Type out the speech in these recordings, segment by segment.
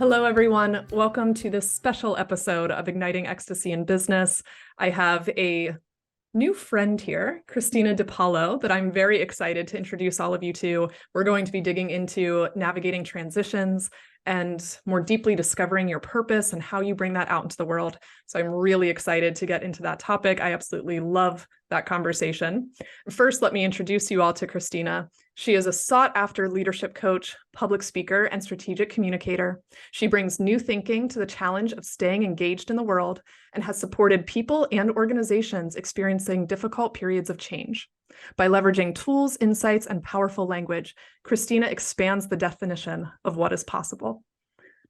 Hello, everyone. Welcome to this special episode of Igniting Ecstasy in Business. I have a new friend here, Kristina DiPalo, that I'm very excited to introduce all of you to. We're going to be digging into navigating transitions and more deeply discovering your purpose and how you bring that out into the world. So I'm really excited to get into that topic. I absolutely love that conversation. First, let me introduce you all to Kristina. She is a sought-after leadership coach, public speaker, and strategic communicator. She brings new thinking to the challenge of staying engaged in the world and has supported people and organizations experiencing difficult periods of change. By leveraging tools, insights, and powerful language, Kristina expands the definition of what is possible.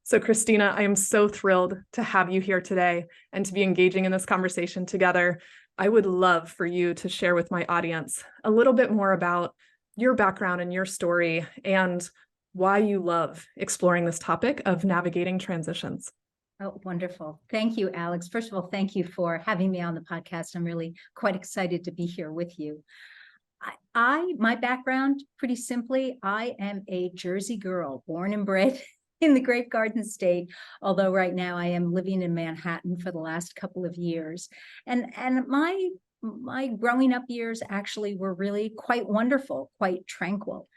So Kristina, I am so thrilled to have you here today and to be engaging in this conversation together. I would love for you to share with my audience a little bit more about your background and your story and why you love exploring this topic of navigating transitions. Oh, wonderful. Thank you, Alex. First of all, thank you for having me on the podcast. I'm really quite excited to be here with you. My background, pretty simply, I am a Jersey girl, born and bred in the Great Garden State, although right now I am living in Manhattan for the last couple of years. And my growing up years actually were really quite wonderful, quite tranquil.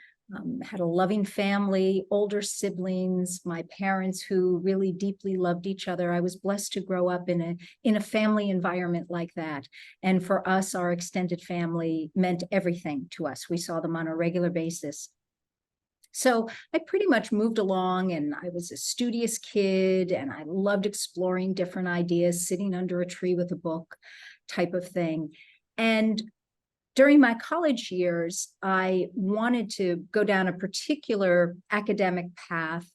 Had a loving family, older siblings, my parents who really deeply loved each other. I was blessed to grow up in a family environment like that. And for us, our extended family meant everything to us. We saw them on a regular basis. So I pretty much moved along, and I was a studious kid, and I loved exploring different ideas, sitting under a tree with a book type of thing. And during my college years, I wanted to go down a particular academic path.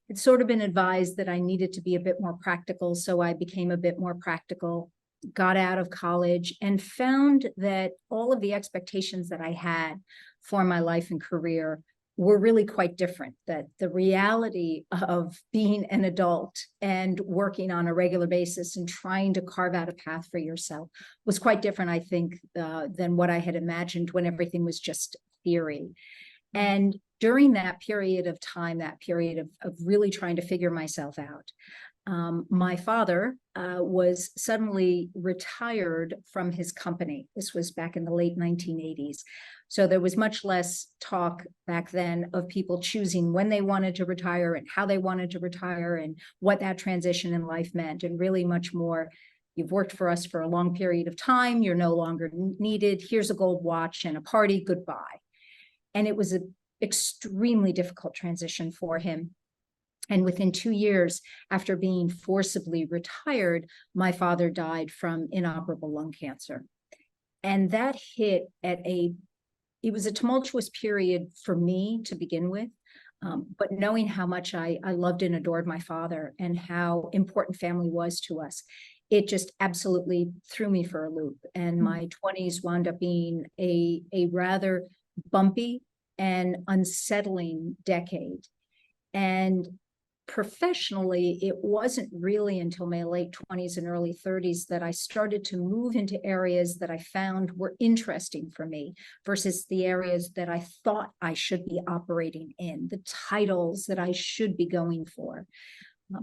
It's sort of been advised that I needed to be a bit more practical, so I became a bit more practical, got out of college, and found that all of the expectations that I had for my life and career were really quite different, that the reality of being an adult and working on a regular basis and trying to carve out a path for yourself was quite different, I think, than what I had imagined when everything was just theory. And during that period of time, that period of really trying to figure myself out, my father was suddenly retired from his company. This was back in the late 1980s. So there was much less talk back then of people choosing when they wanted to retire and how they wanted to retire and what that transition in life meant, and really much more, you've worked for us for a long period of time, you're no longer needed, here's a gold watch and a party, goodbye. And it was an extremely difficult transition for him. And within 2 years after being forcibly retired, my father died from inoperable lung cancer. And that hit at it was a tumultuous period for me to begin with, but knowing how much I loved and adored my father and how important family was to us, it just absolutely threw me for a loop. And my 20s wound up being a rather bumpy and unsettling decade. And professionally, it wasn't really until my late 20s and early 30s that I started to move into areas that I found were interesting for me versus the areas that I thought I should be operating in, the titles that I should be going for.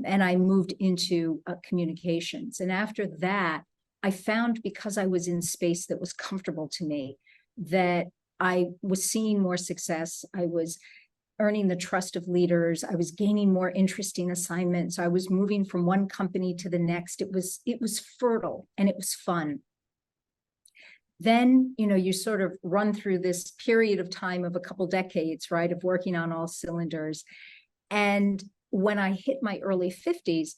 And I moved into communications. And after that, I found, because I was in space that was comfortable to me, that I was seeing more success. I was earning the trust of leaders. I was gaining more interesting assignments. I was moving from one company to the next. It was fertile and it was fun. Then, you sort of run through this period of time of a couple decades, right, of working on all cylinders. And when I hit my early 50s,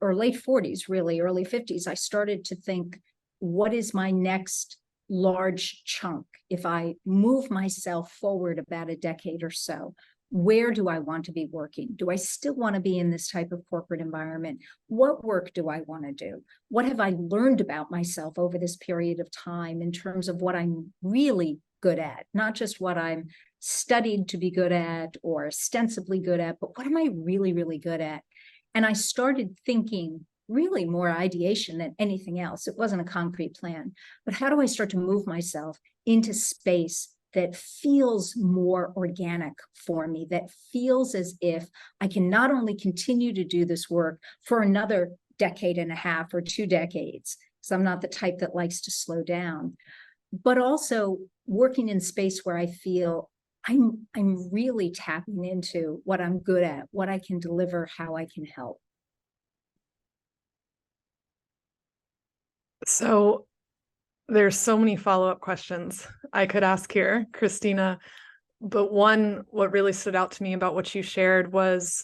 or late 40s, really, early 50s, I started to think, what is my next large chunk? If I move myself forward about a decade or so, where do I want to be working? Do I still want to be in this type of corporate environment? What work do I want to do? What have I learned about myself over this period of time in terms of what I'm really good at? Not just what I'm studied to be good at or ostensibly good at, but what am I really, really good at? And I started thinking, really more ideation than anything else. It wasn't a concrete plan, but how do I start to move myself into space that feels more organic for me, that feels as if I can not only continue to do this work for another decade and a half or 2 decades, because I'm not the type that likes to slow down, but also working in space where I feel I'm really tapping into what I'm good at, what I can deliver, how I can help. So there's so many follow-up questions I could ask here, Kristina, but one, what really stood out to me about what you shared was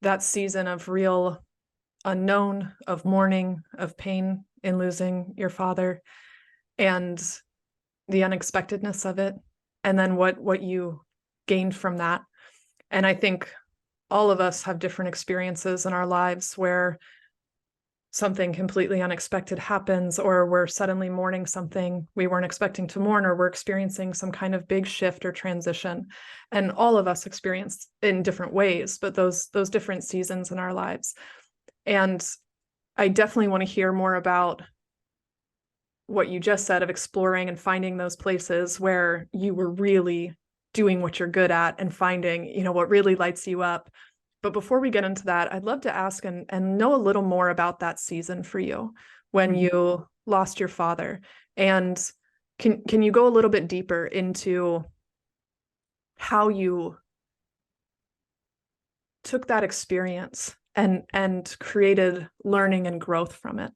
that season of real unknown, of mourning, of pain in losing your father, and the unexpectedness of it, and then what you gained from that. And I think all of us have different experiences in our lives where something completely unexpected happens, or we're suddenly mourning something we weren't expecting to mourn, or we're experiencing some kind of big shift or transition. And all of us experience in different ways, but those different seasons in our lives. And I definitely want to hear more about what you just said of exploring and finding those places where you were really doing what you're good at and finding, what really lights you up. But before we get into that, I'd love to ask and know a little more about that season for you when you lost your father. And can you go a little bit deeper into how you took that experience and created learning and growth from it?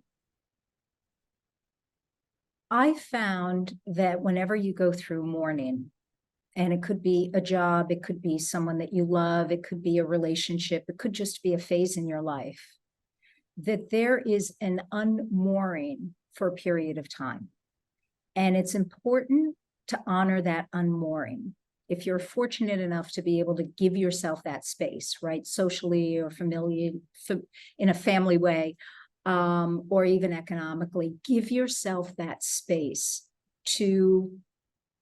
I found that whenever you go through mourning, and it could be a job, it could be someone that you love, it could be a relationship, it could just be a phase in your life, that there is an unmooring for a period of time. And it's important to honor that unmooring. If you're fortunate enough to be able to give yourself that space, right, socially or familiar, in a family way, or even economically, give yourself that space to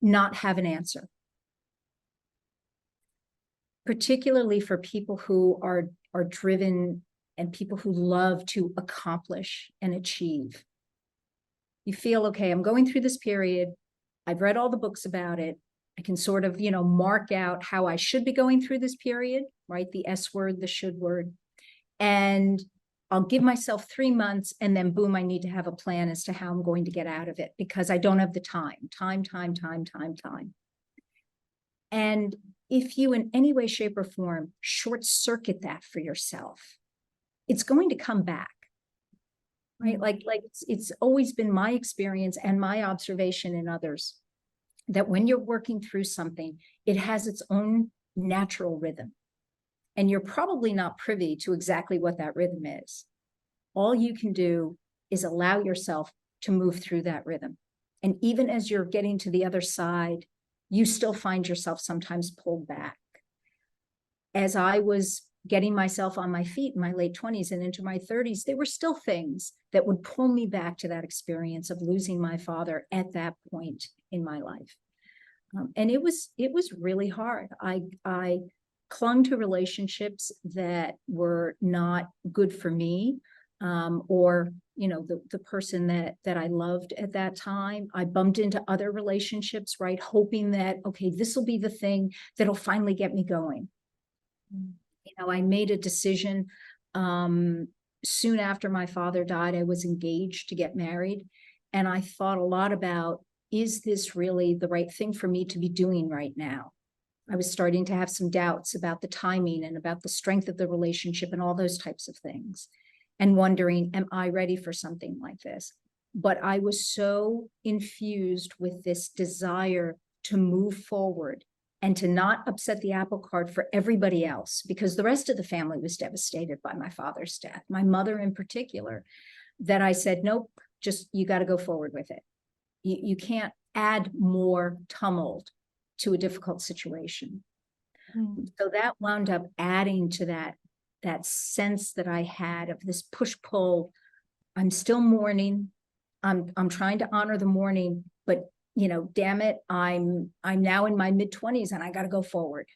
not have an answer. Particularly for people who are driven and people who love to accomplish and achieve. You feel, okay, I'm going through this period. I've read all the books about it. I can sort of, mark out how I should be going through this period, right? The S word, the should word. And I'll give myself 3 months, and then boom, I need to have a plan as to how I'm going to get out of it because I don't have the time. And if you in any way, shape, or form short circuit that for yourself, it's going to come back, right? Like it's always been my experience and my observation in others that when you're working through something, it has its own natural rhythm. And you're probably not privy to exactly what that rhythm is. All you can do is allow yourself to move through that rhythm. And even as you're getting to the other side, you still find yourself sometimes pulled back. As I was getting myself on my feet in my late 20s and into my 30s, there were still things that would pull me back to that experience of losing my father at that point in my life. And it was really hard. I clung to relationships that were not good for me, or the person that I loved at that time. I bumped into other relationships, right, hoping that, okay, this will be the thing that'll finally get me going. I made a decision soon after my father died. I was engaged to get married, and I thought a lot about, is this really the right thing for me to be doing right now? I was starting to have some doubts about the timing and about the strength of the relationship and all those types of things, and wondering, am I ready for something like this? But I was so infused with this desire to move forward and to not upset the apple cart for everybody else, because the rest of the family was devastated by my father's death, my mother in particular, that I said, nope, just, you got to go forward with it. You can't add more tumult to a difficult situation. So that wound up adding to that sense that I had of this push-pull. I'm still mourning. I'm trying to honor the mourning, but damn it, I'm now in my mid-20s and I got to go forward.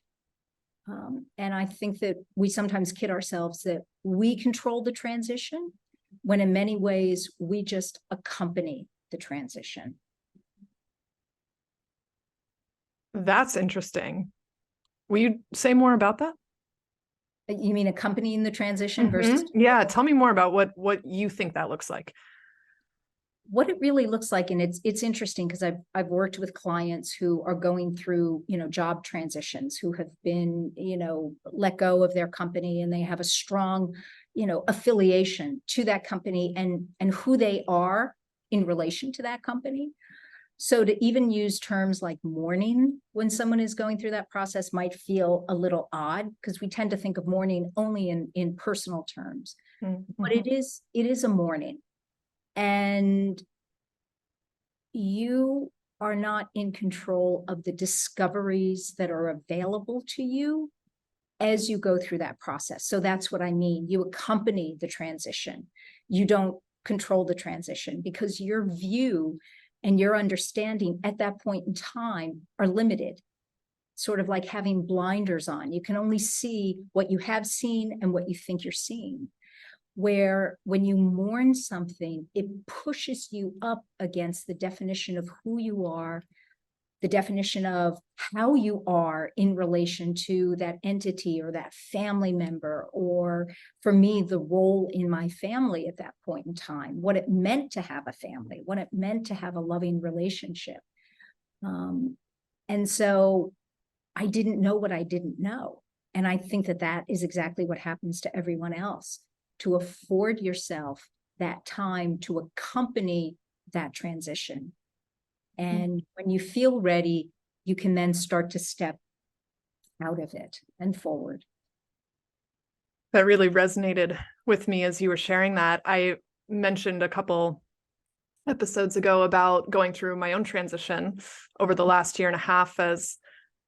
And I think that we sometimes kid ourselves that we control the transition, when in many ways we just accompany the transition. That's interesting. Will you say more about that? You mean accompanying the transition versus Yeah, tell me more about what you think that looks like. what it really looks like. And it's interesting because I've worked with clients who are going through, job transitions, who have been, let go of their company, and they have a strong, affiliation to that company and who they are in relation to that company. So to even use terms like mourning when someone is going through that process might feel a little odd, because we tend to think of mourning only in personal terms. But it is a mourning. And you are not in control of the discoveries that are available to you as you go through that process. So that's what I mean. You accompany the transition. You don't control the transition, because your view and your understanding at that point in time are limited. Sort of like having blinders on. You can only see what you have seen and what you think you're seeing. Where when you mourn something, it pushes you up against the definition of who you are, the definition of how you are in relation to that entity or that family member, or for me, the role in my family at that point in time, what it meant to have a family, what it meant to have a loving relationship. And so I didn't know what I didn't know. And I think that is exactly what happens to everyone else, to afford yourself that time to accompany that transition. And when you feel ready, you can then start to step out of it and forward. That really resonated with me as you were sharing that. I mentioned a couple episodes ago about going through my own transition over the last year and a half, as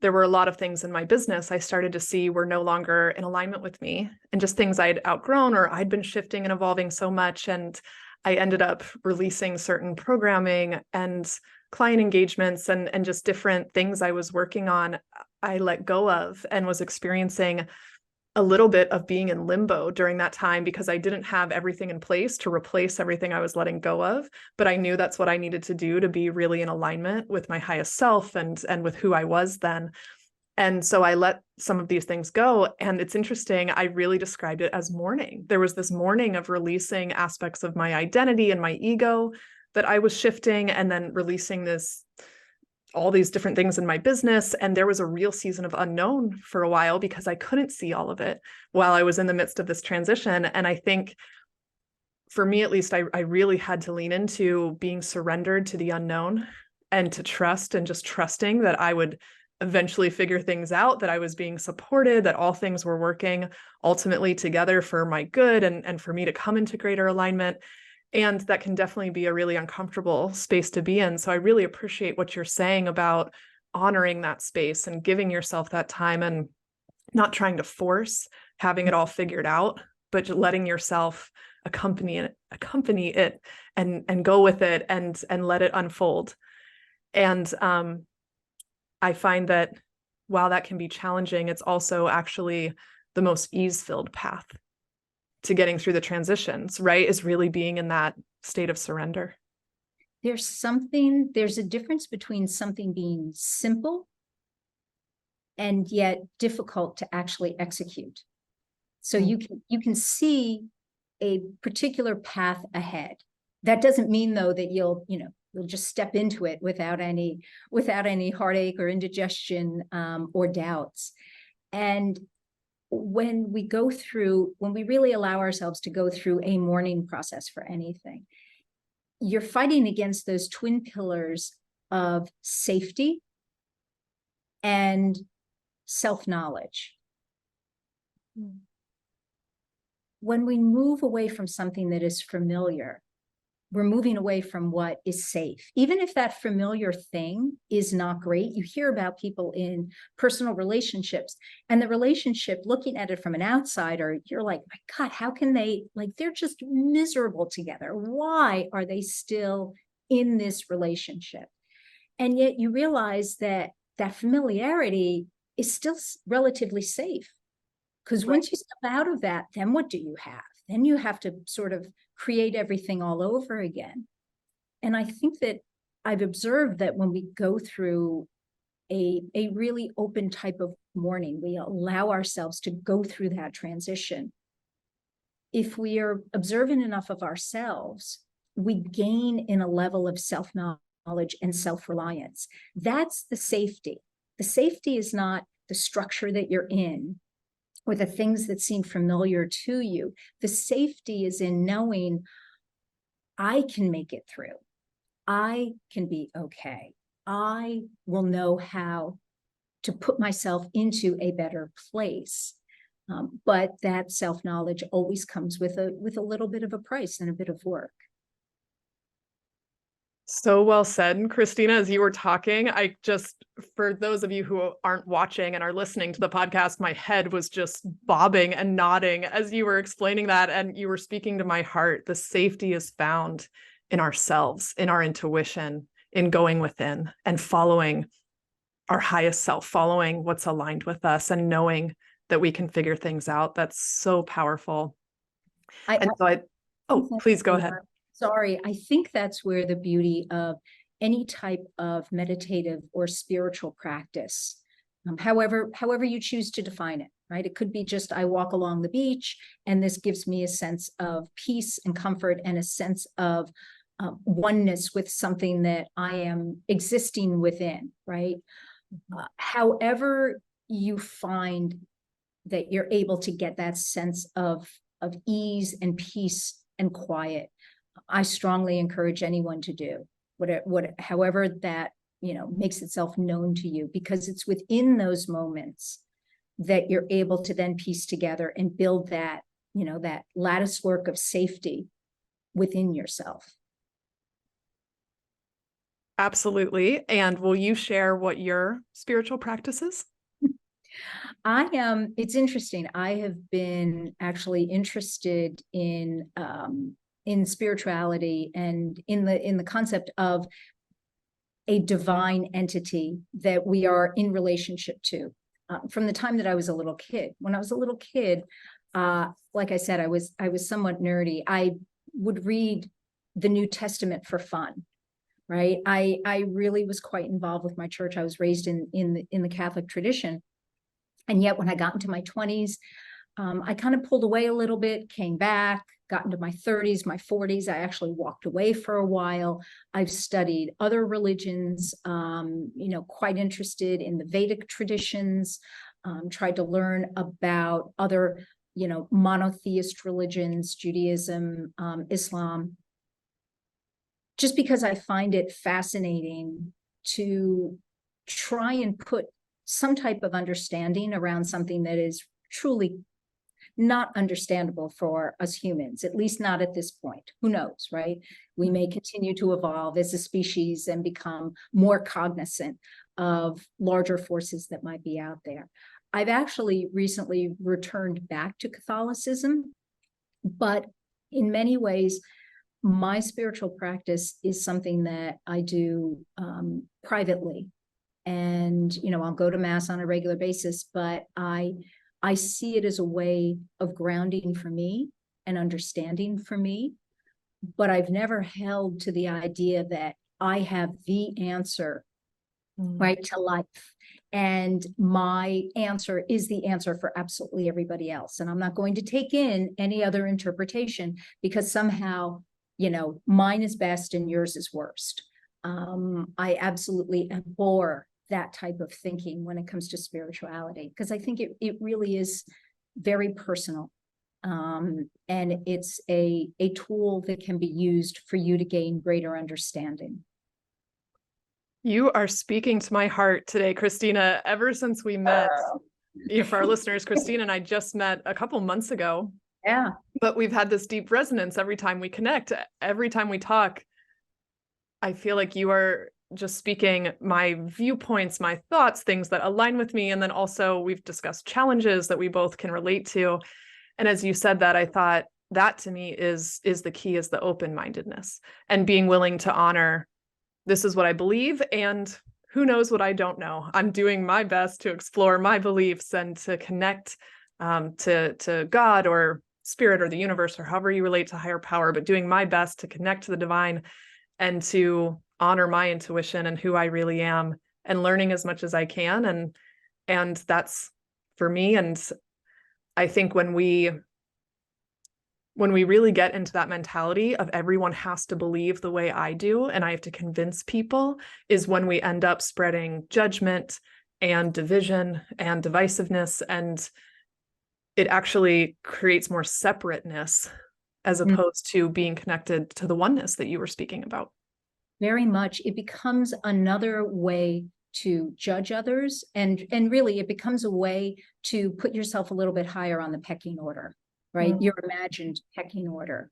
there were a lot of things in my business I started to see were no longer in alignment with me, and just things I'd outgrown or I'd been shifting and evolving so much. And I ended up releasing certain programming and client engagements and just different things I was working on. I let go of and was experiencing a little bit of being in limbo during that time, because I didn't have everything in place to replace everything I was letting go of. But I knew that's what I needed to do to be really in alignment with my highest self and with who I was then. And so I let some of these things go. And it's interesting, I really described it as mourning. There was this mourning of releasing aspects of my identity and my ego that I was shifting, and then releasing all these different things in my business. And there was a real season of unknown for a while, because I couldn't see all of it while I was in the midst of this transition. And I think for me, at least, I really had to lean into being surrendered to the unknown, and to trust, and just trusting that I would eventually figure things out, that I was being supported, that all things were working ultimately together for my good, and for me to come into greater alignment. And that can definitely be a really uncomfortable space to be in. So I really appreciate what you're saying about honoring that space and giving yourself that time, and not trying to force having it all figured out, but letting yourself accompany it and go with it and let it unfold. And I find that while that can be challenging, it's also actually the most ease-filled path to getting through the transitions, right? Is really being in that state of surrender. There's a difference between something being simple and yet difficult to actually execute. So you can see a particular path ahead. That doesn't mean, though, that you'll just step into it without any heartache or indigestion or doubts. And when we really allow ourselves to go through a mourning process for anything, you're fighting against those twin pillars of safety and self-knowledge. When we move away from something that is familiar, we're moving away from what is safe. Even if that familiar thing is not great, you hear about people in personal relationships, and the relationship, looking at it from an outsider, you're like, my God, how can they, they're just miserable together. Why are they still in this relationship? And yet you realize that familiarity is still relatively safe. Because once you step out of that, then what do you have? Then you have to sort of create everything all over again. And I think that I've observed that when we go through a really open type of mourning. We allow ourselves to go through that transition. If we are observant enough of ourselves, we gain in a level of self-knowledge and self-reliance. That's the safety. The safety is not the structure that you're in or the things that seem familiar to you. The safety is in knowing I can make it through. I can be okay. I will know how to put myself into a better place. But that self-knowledge always comes with a little bit of a price and a bit of work. So well said, Kristina. As you were talking, for those of you who aren't watching and are listening to the podcast, my head was just bobbing and nodding as you were explaining that, and you were speaking to my heart. The safety is found in ourselves, in our intuition, in going within and following our highest self, following what's aligned with us and knowing that we can figure things out. That's so powerful. Please go ahead. Sorry, I think that's where the beauty of any type of meditative or spiritual practice, however you choose to define it, right? It could be just I walk along the beach and this gives me a sense of peace and comfort and a sense of oneness with something that I am existing within, right? However you find that you're able to get that sense of ease and peace and quiet, I strongly encourage anyone to do however that, makes itself known to you, because it's within those moments that you're able to then piece together and build that, that lattice work of safety within yourself. Absolutely. And will you share what your spiritual practice is? It's interesting. I have been actually interested in spirituality and in the concept of a divine entity that we are in relationship to from the time that I was a little kid. When I was a little kid, like I said, I was somewhat nerdy. I would read the New Testament for fun. Right. I really was quite involved with my church. I was raised in the Catholic tradition. And yet when I got into my 20s, I kind of pulled away a little bit, came back, got into my 30s, my 40s. I actually walked away for a while. I've studied other religions, quite interested in the Vedic traditions, tried to learn about other, monotheist religions, Judaism, Islam, just because I find it fascinating to try and put some type of understanding around something that is truly not understandable for us humans, at least not at this point. Who knows, right? We may continue to evolve as a species and become more cognizant of larger forces that might be out there. I've actually recently returned back to Catholicism, but in many ways, my spiritual practice is something that I do privately. And, I'll go to mass on a regular basis, but I see it as a way of grounding for me and understanding for me. But I've never held to the idea that I have the answer, right, to life. And my answer is the answer for absolutely everybody else. And I'm not going to take in any other interpretation because somehow, mine is best and yours is worst. I absolutely abhor that type of thinking when it comes to spirituality, because I think it really is very personal. And it's a tool that can be used for you to gain greater understanding. You are speaking to my heart today, Kristina. Ever since we met, for our listeners, Kristina and I just met a couple months ago. Yeah. But we've had this deep resonance every time we connect, every time we talk. I feel like you are just speaking my viewpoints, my thoughts, things that align with me. And then also we've discussed challenges that we both can relate to. And as you said that, I thought that to me is the key, is the open-mindedness and being willing to honor, this is what I believe, and who knows what I don't know. I'm doing my best to explore my beliefs and to connect to God or spirit or the universe or however you relate to higher power, but doing my best to connect to the divine and to honor my intuition and who I really am and learning as much as I can. And that's for me. And I think when we really get into that mentality of everyone has to believe the way I do, and I have to convince people, is when we end up spreading judgment and division and divisiveness. And it actually creates more separateness as opposed to being connected to the oneness that you were speaking about. Very much. It becomes another way to judge others. And really, it becomes a way to put yourself a little bit higher on the pecking order, right? Your imagined pecking order.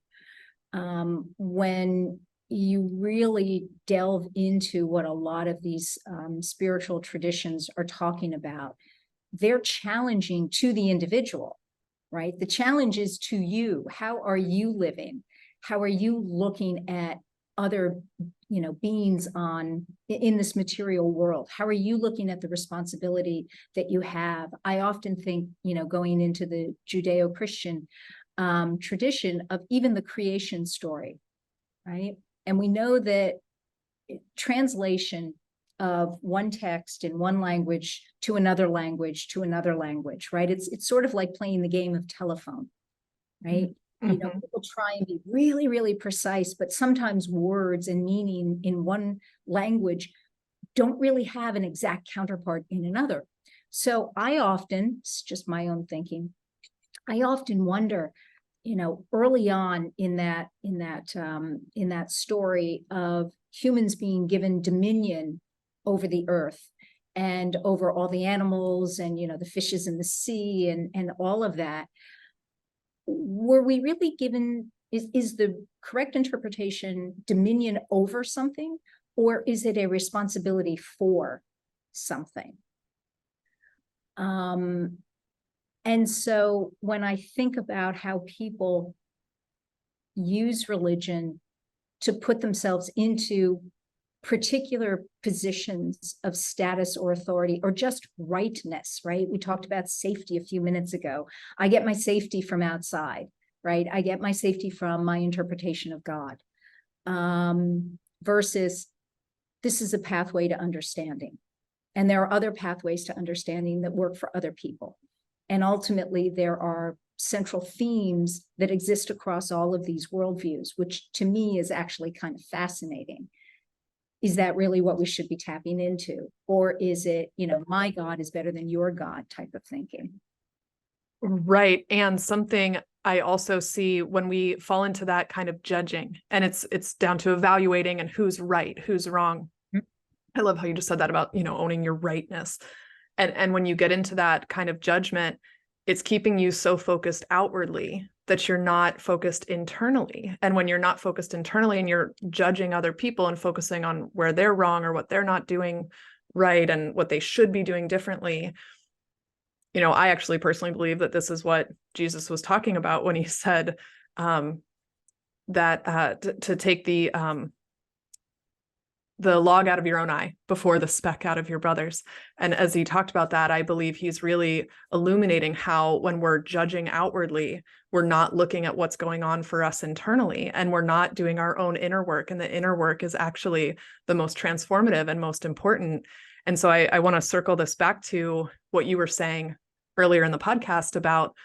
When you really delve into what a lot of these spiritual traditions are talking about, they're challenging to the individual, right? The challenge is to you. How are you living? How are you looking at other, beings in this material world? How are you looking at the responsibility that you have? I often think, going into the Judeo-Christian tradition of even the creation story, right? And we know that translation of one text in one language to another language, right? It's sort of like playing the game of telephone, right? People try and be really, really precise, but sometimes words and meaning in one language don't really have an exact counterpart in another. So it's just my own thinking, I often wonder, early on in that story of humans being given dominion over the earth and over all the animals and, the fishes in the sea and all of that, were we really given, is the correct interpretation dominion over something, or is it a responsibility for something? And so when I think about how people use religion to put themselves into particular positions of status or authority or just rightness, right? We talked about safety a few minutes ago. I get my safety from outside, right? I get my safety from my interpretation of God, versus this is a pathway to understanding. And there are other pathways to understanding that work for other people. And ultimately, there are central themes that exist across all of these worldviews, which to me is actually kind of fascinating. Is that really what we should be tapping into? Or is it, my God is better than your God type of thinking? Right. And something I also see when we fall into that kind of judging, and it's down to evaluating and who's right, who's wrong. I love how you just said that about, owning your rightness. And when you get into that kind of judgment, it's keeping you so focused outwardly that you're not focused internally. And when you're not focused internally and you're judging other people and focusing on where they're wrong or what they're not doing right and what they should be doing differently, I actually personally believe that this is what Jesus was talking about when he said that to take the log out of your own eye before the speck out of your brother's. And as he talked about that, I believe he's really illuminating how when we're judging outwardly, we're not looking at what's going on for us internally, and we're not doing our own inner work. And the inner work is actually the most transformative and most important. And so I want to circle this back to what you were saying earlier in the podcast about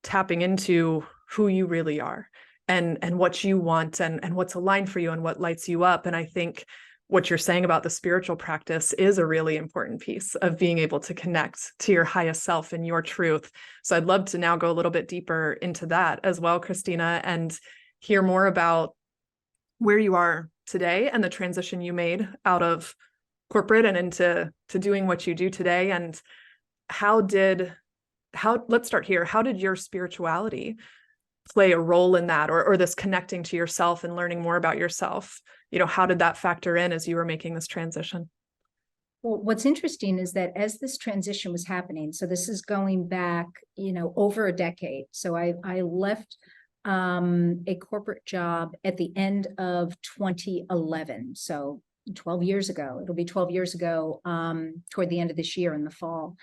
tapping into who you really are. And what you want and what's aligned for you and what lights you up. And I think what you're saying about the spiritual practice is a really important piece of being able to connect to your highest self and your truth. So I'd love to now go a little bit deeper into that as well, Kristina, and hear more about where you are today and the transition you made out of corporate and into doing what you do today. And let's start here. How did your spirituality play a role in that, or this connecting to yourself and learning more about yourself? How did that factor in as you were making this transition? Well, what's interesting is that as this transition was happening, so this is going back, over a decade. So I left a corporate job at the end of 2011. So 12 years ago, it'll be 12 years ago, toward the end of this year in the fall.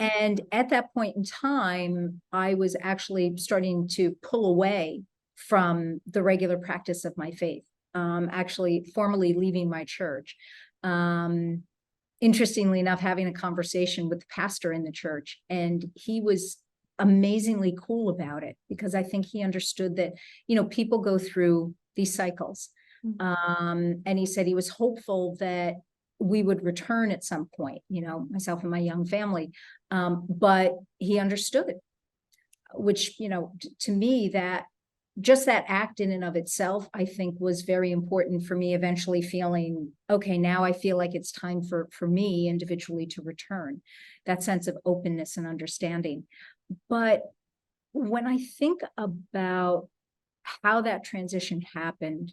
And at that point in time, I was actually starting to pull away from the regular practice of my faith, actually formally leaving my church, Interestingly enough, having a conversation with the pastor in the church, and he was amazingly cool about it, because I think he understood that, people go through these cycles. And he said he was hopeful that we would return at some point, myself and my young family. But he understood, which, to me, that just that act in and of itself, I think, was very important for me eventually feeling, okay, now I feel like it's time for me individually to return, that sense of openness and understanding. But when I think about how that transition happened,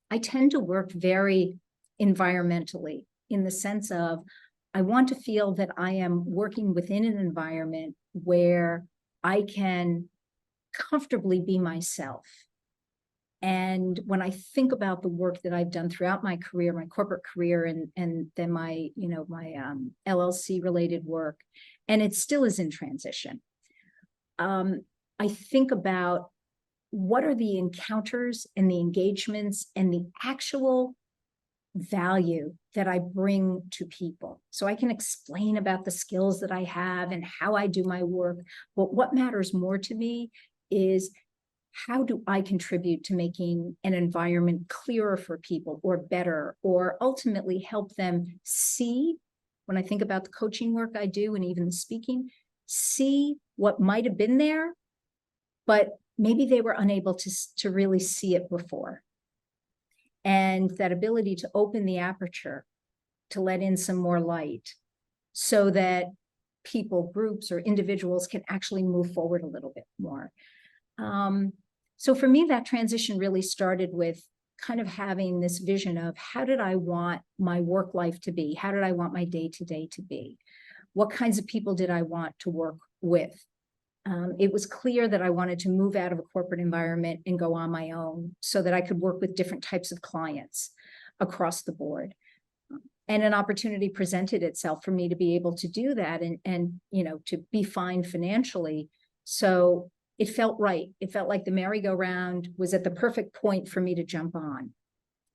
I tend to work very environmentally, in the sense of, I want to feel that I am working within an environment where I can comfortably be myself. And when I think about the work that I've done throughout my career, my corporate career, and then my LLC related work, and it still is in transition, I think about what are the encounters and the engagements and the actual value that I bring to people. So I can explain about the skills that I have and how I do my work, but what matters more to me is, how do I contribute to making an environment clearer for people, or better, or ultimately help them see, when I think about the coaching work I do and even the speaking, see what might have been there, but maybe they were unable to really see it before. And that ability to open the aperture, to let in some more light, so that people, groups, or individuals can actually move forward a little bit more. So for me, that transition really started with kind of having this vision of, how did I want my work life to be? How did I want my day-to-day to be? What kinds of people did I want to work with? It was clear that I wanted to move out of a corporate environment and go on my own, so that I could work with different types of clients across the board. And an opportunity presented itself for me to be able to do that, and to be fine financially. So it felt right. It felt like the merry-go-round was at the perfect point for me to jump on.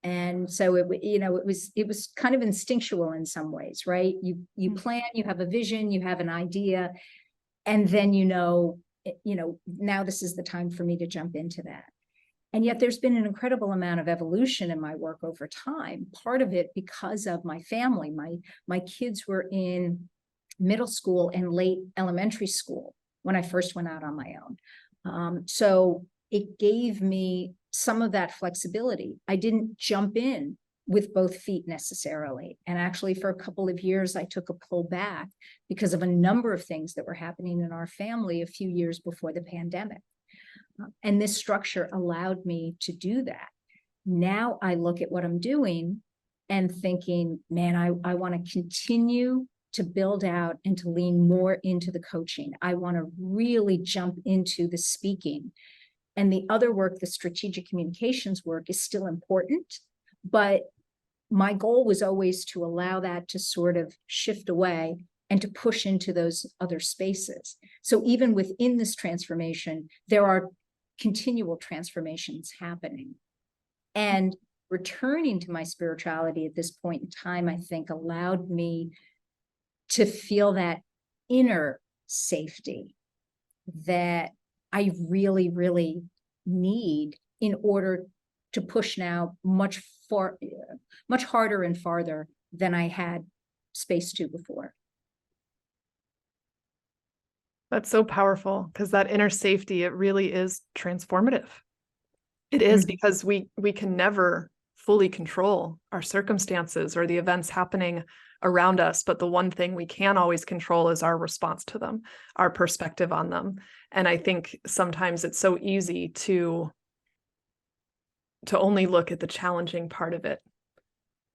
And so it was kind of instinctual in some ways, right? You plan, you have a vision, you have an idea, and then now this is the time for me to jump into that. And yet there's been an incredible amount of evolution in my work over time. Part of it because of my family. My kids were in middle school and late elementary school when I first went out on my own. So it gave me some of that flexibility. I didn't jump in with both feet necessarily. And actually, for a couple of years, I took a pull back because of a number of things that were happening in our family a few years before the pandemic. And this structure allowed me to do that. Now I look at what I'm doing and thinking, man, I want to continue to build out and to lean more into the coaching. I want to really jump into the speaking. And the other work, the strategic communications work, is still important, but my goal was always to allow that to sort of shift away and to push into those other spaces. So even within this transformation, there are continual transformations happening. And returning to my spirituality at this point in time, I think, allowed me to feel that inner safety that I really, really need in order to push now much harder and farther than I had space to before. That's so powerful, because that inner safety, it really is transformative. It is, because we can never fully control our circumstances or the events happening around us. But the one thing we can always control is our response to them, our perspective on them. And I think sometimes it's so easy to only look at the challenging part of it.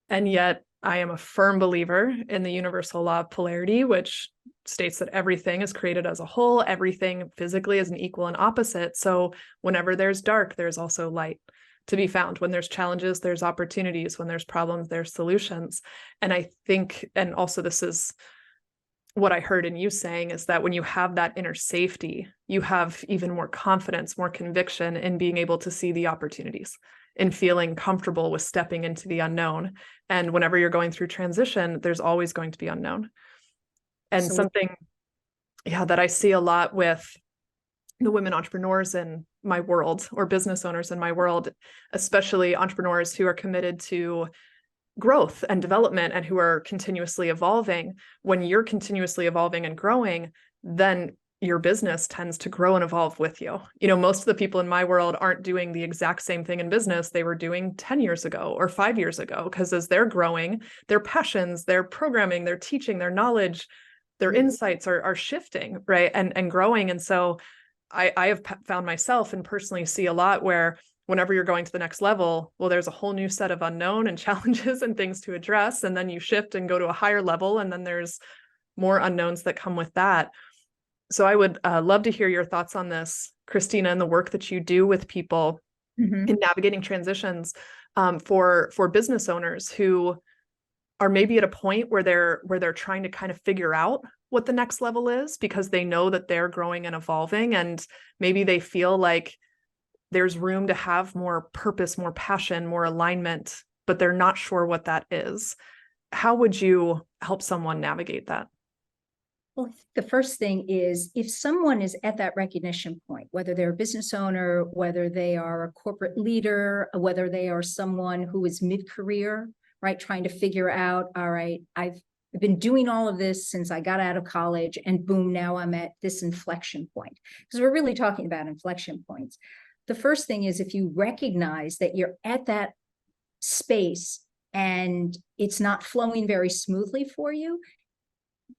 And yet I am a firm believer in the universal law of polarity, which states that everything is created as a whole, everything physically is an equal and opposite. So whenever there's dark, there's also light to be found. When there's challenges, there's opportunities. When there's problems, there's solutions. And I think, and also this is what I heard in you saying, is that when you have that inner safety, you have even more confidence, more conviction in being able to see the opportunities in feeling comfortable with stepping into the unknown. And whenever you're going through transition, there's always going to be unknown. And something, that I see a lot with the women entrepreneurs in my world, or business owners in my world, especially entrepreneurs who are committed to growth and development and who are continuously evolving. When you're continuously evolving and growing, then your business tends to grow and evolve with you. Most of the people in my world aren't doing the exact same thing in business they were doing 10 years ago or 5 years ago, because as they're growing, their passions, their programming, their teaching, their knowledge, their insights are shifting, right? And growing. And so I have found myself and personally see a lot where whenever you're going to the next level, well, there's a whole new set of unknown and challenges and things to address. And then you shift and go to a higher level. And then there's more unknowns that come with that. So I would love to hear your thoughts on this, Kristina, and the work that you do with people in navigating transitions for business owners who are maybe at a point where they're trying to kind of figure out what the next level is, because they know that they're growing and evolving, and maybe they feel like there's room to have more purpose, more passion, more alignment, but they're not sure what that is. How would you help someone navigate that? Well, the first thing is, if someone is at that recognition point, whether they're a business owner, whether they are a corporate leader, whether they are someone who is mid-career, right, trying to figure out, all right, I've been doing all of this since I got out of college, and boom, now I'm at this inflection point. Because we're really talking about inflection points. The first thing is, if you recognize that you're at that space and it's not flowing very smoothly for you,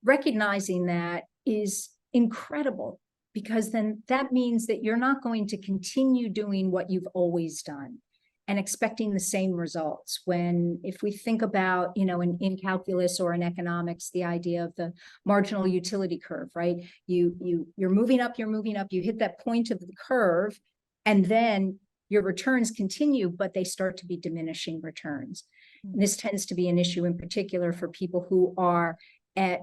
recognizing that is incredible, because then that means that you're not going to continue doing what you've always done and expecting the same results. When, if we think about, in calculus or in economics, the idea of the marginal utility curve, right? You're moving up, you hit that point of the curve, and then your returns continue, but they start to be diminishing returns. And this tends to be an issue in particular for people who are at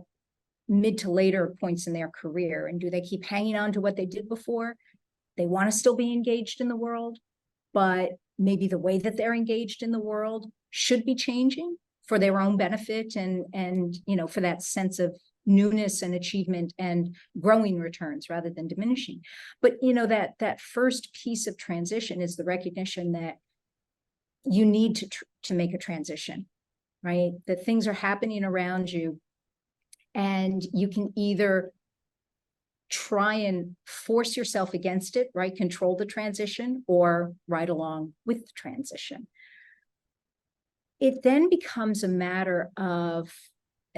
mid to later points in their career. And do they keep hanging on to what they did before? They want to still be engaged in the world, but maybe the way that they're engaged in the world should be changing for their own benefit and for that sense of newness and achievement and growing returns rather than diminishing. But that first piece of transition is the recognition that you need to make a transition, right? That things are happening around you, and you can either try and force yourself against it, right? Control the transition, or ride along with the transition. It then becomes a matter of,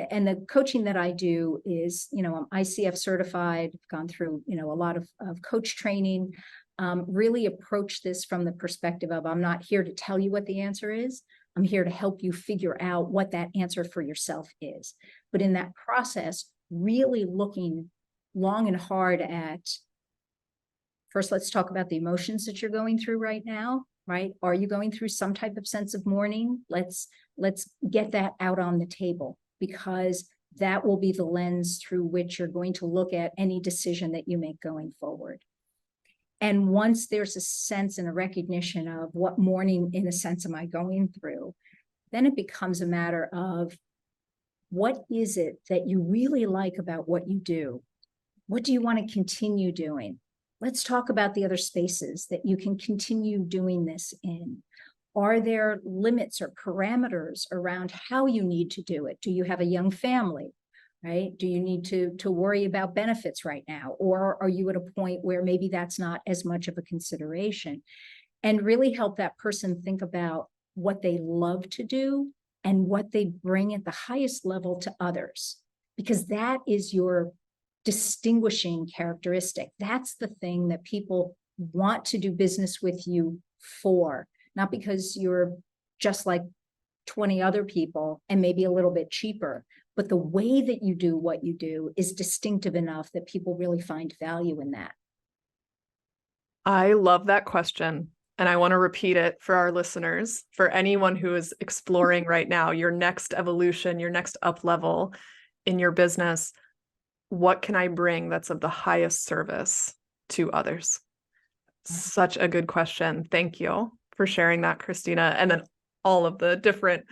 and the coaching that I do is, I'm ICF certified, gone through, a lot of coach training, really approach this from the perspective of, I'm not here to tell you what the answer is. I'm here to help you figure out what that answer for yourself is. But in that process, really looking long and hard at, first, let's talk about the emotions that you're going through right now, right? Are you going through some type of sense of mourning? Let's get that out on the table, because that will be the lens through which you're going to look at any decision that you make going forward. And once there's a sense and a recognition of what mourning, in a sense, am I going through, then it becomes a matter of, what is it that you really like about what you do? What do you want to continue doing? Let's talk about the other spaces that you can continue doing this in. Are there limits or parameters around how you need to do it? Do you have a young family, right? Do you need to worry about benefits right now? Or are you at a point where maybe that's not as much of a consideration? And really help that person think about what they love to do and what they bring at the highest level to others, because that is your distinguishing characteristic. That's the thing that people want to do business with you for, not because you're just like 20 other people and maybe a little bit cheaper, but the way that you do what you do is distinctive enough that people really find value in that. I love that question. And I want to repeat it for our listeners, for anyone who is exploring right now, your next evolution, your next up level in your business. What can I bring that's of the highest service to others? Such a good question. Thank you for sharing that, Kristina. And then all of the different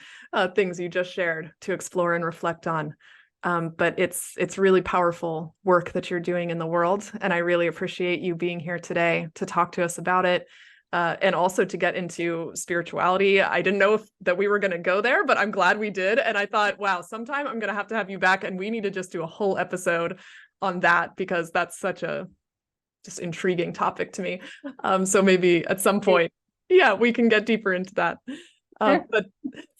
things you just shared to explore and reflect on. But it's really powerful work that you're doing in the world. And I really appreciate you being here today to talk to us about it. And also to get into spirituality. I didn't know that we were going to go there, but I'm glad we did. And I thought, wow, sometime I'm going to have you back, and we need to just do a whole episode on that, because that's such a just intriguing topic to me. So maybe at some point, yeah, we can get deeper into that. But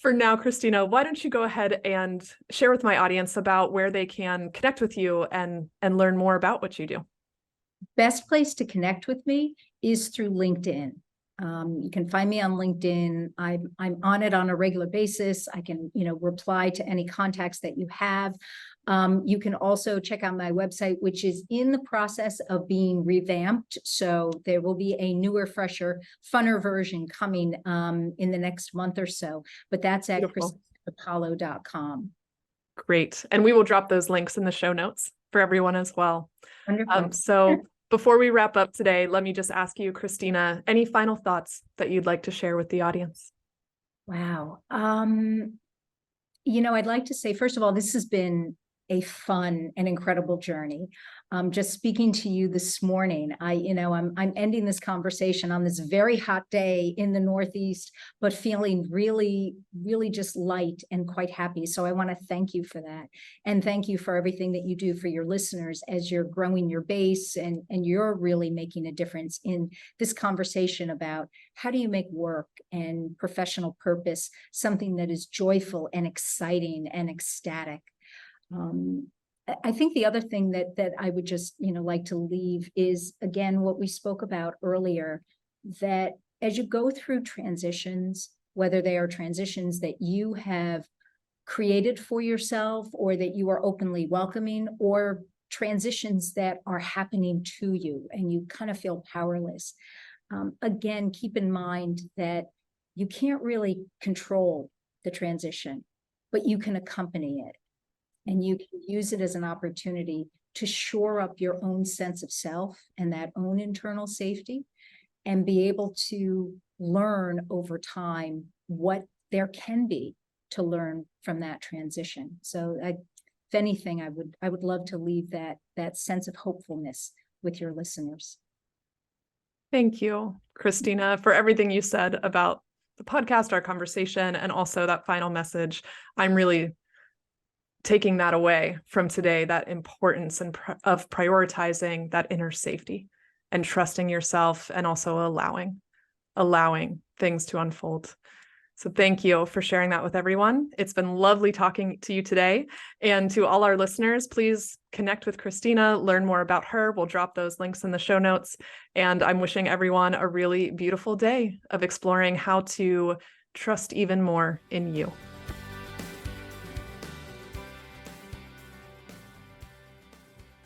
for now, Kristina, why don't you go ahead and share with my audience about where they can connect with you and learn more about what you do. Best place to connect with me is through LinkedIn. You can find me on LinkedIn. I'm on it on a regular basis. I can, reply to any contacts that you have. You can also check out my website, which is in the process of being revamped. So there will be a newer, fresher, funner version coming in the next month or so. But that's at KristinaDiPalo.com. Great. And we will drop those links in the show notes for everyone as well. Wonderful. So before we wrap up today, let me just ask you, Kristina, any final thoughts that you'd like to share with the audience? Wow. I'd like to say, first of all, this has been a fun and incredible journey. Just speaking to you this morning, I'm ending this conversation on this very hot day in the Northeast, but feeling really, really just light and quite happy. So I want to thank you for that. And thank you for everything that you do for your listeners as you're growing your base, and you're really making a difference in this conversation about how do you make work and professional purpose something that is joyful and exciting and ecstatic. I think the other thing that I would just, like to leave is, again, what we spoke about earlier, that as you go through transitions, whether they are transitions that you have created for yourself or that you are openly welcoming, or transitions that are happening to you and you kind of feel powerless, again, keep in mind that you can't really control the transition, but you can accompany it. And you can use it as an opportunity to shore up your own sense of self and that own internal safety, and be able to learn over time what there can be to learn from that transition. So if anything, I would love to leave that sense of hopefulness with your listeners. Thank you, Kristina, for everything you said about the podcast, our conversation, and also that final message. I'm really taking that away from today, that importance of prioritizing that inner safety and trusting yourself, and also allowing things to unfold. So thank you for sharing that with everyone. It's been lovely talking to you today. And to all our listeners, please connect with Kristina, learn more about her. We'll drop those links in the show notes. And I'm wishing everyone a really beautiful day of exploring how to trust even more in you.